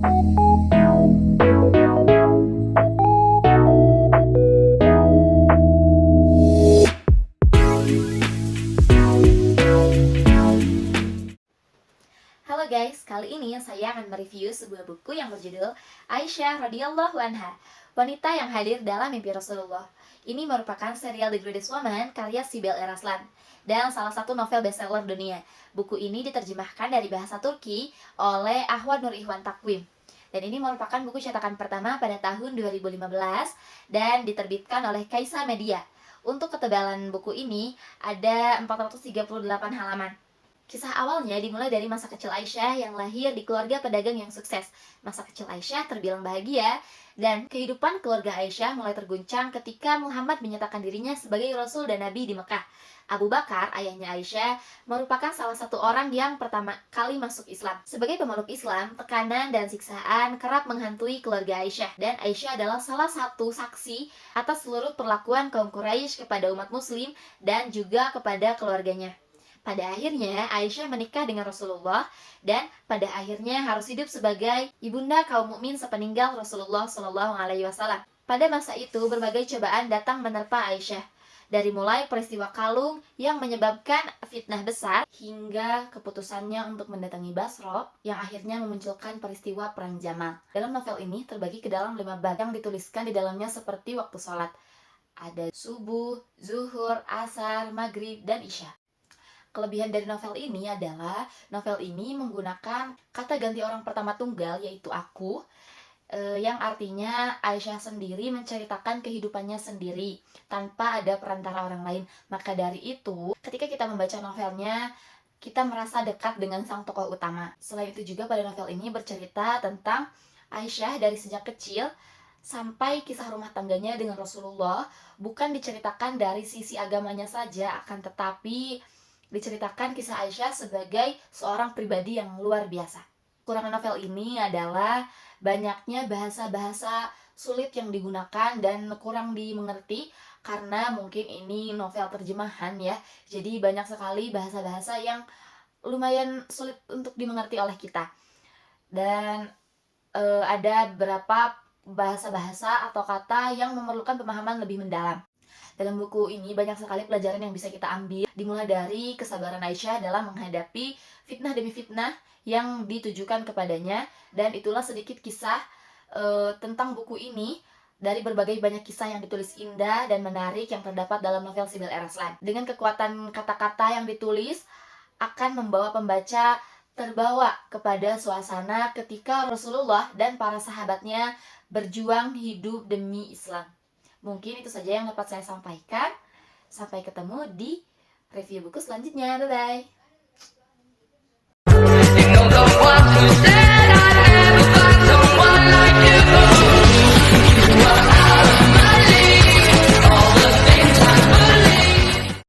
Halo guys, kali ini saya akan mereview sebuah buku yang berjudul Aisyah radhiyallahu anha, wanita yang hadir dalam mimpi Rasulullah. Ini merupakan serial The Greatest Woman karya Sibel Eraslan dan salah satu novel bestseller dunia. Buku ini diterjemahkan dari bahasa Turki oleh Ahwad Nur Ikhwan Takwim. Dan ini merupakan buku cetakan pertama pada tahun 2015 dan diterbitkan oleh Kaisa Media. Untuk ketebalan buku ini ada 438 halaman. Kisah awalnya dimulai dari masa kecil Aisyah yang lahir di keluarga pedagang yang sukses. Masa kecil Aisyah terbilang bahagia, dan kehidupan keluarga Aisyah mulai terguncang ketika Muhammad menyatakan dirinya sebagai Rasul dan Nabi di Mekah. Abu Bakar, ayahnya Aisyah, merupakan salah satu orang yang pertama kali masuk Islam. Sebagai pemeluk Islam, tekanan dan siksaan kerap menghantui keluarga Aisyah, dan Aisyah adalah salah satu saksi atas seluruh perlakuan kaum Quraisy kepada umat muslim dan juga kepada keluarganya. Pada akhirnya, Aisyah menikah dengan Rasulullah dan pada akhirnya harus hidup sebagai ibunda kaum mukmin sepeninggal Rasulullah Shallallahu Alaihi Wasallam. Pada masa itu, berbagai cobaan datang menerpa Aisyah. Dari mulai peristiwa kalung yang menyebabkan fitnah besar hingga keputusannya untuk mendatangi Basra yang akhirnya memunculkan peristiwa Perang Jamal. Dalam novel ini terbagi ke dalam 5 bab yang dituliskan di dalamnya seperti waktu sholat. Ada subuh, zuhur, asar, maghrib, dan isya. Kelebihan dari novel ini adalah novel ini menggunakan kata ganti orang pertama tunggal yaitu aku, yang artinya Aisyah sendiri menceritakan kehidupannya sendiri tanpa ada perantara orang lain. Maka dari itu, ketika kita membaca novelnya, kita merasa dekat dengan sang tokoh utama. Selain itu juga pada novel ini bercerita tentang Aisyah dari sejak kecil sampai kisah rumah tangganya dengan Rasulullah, bukan diceritakan dari sisi agamanya saja, akan tetapi diceritakan kisah Aisyah sebagai seorang pribadi yang luar biasa. Kekurangan novel ini adalah banyaknya bahasa-bahasa sulit yang digunakan dan kurang dimengerti karena mungkin ini novel terjemahan ya. Jadi banyak sekali bahasa-bahasa yang lumayan sulit untuk dimengerti oleh kita. Dan ada beberapa bahasa-bahasa atau kata yang memerlukan pemahaman lebih mendalam. Dalam buku ini banyak sekali pelajaran yang bisa kita ambil, dimulai dari kesabaran Aisyah dalam menghadapi fitnah demi fitnah yang ditujukan kepadanya, dan itulah sedikit kisah tentang buku ini dari berbagai banyak kisah yang ditulis indah dan menarik yang terdapat dalam novel Sibel Eraslan. Dengan kekuatan kata-kata yang ditulis akan membawa pembaca terbawa kepada suasana ketika Rasulullah dan para sahabatnya berjuang hidup demi Islam. Mungkin itu saja yang dapat saya sampaikan. Sampai ketemu di review buku selanjutnya. Bye-bye.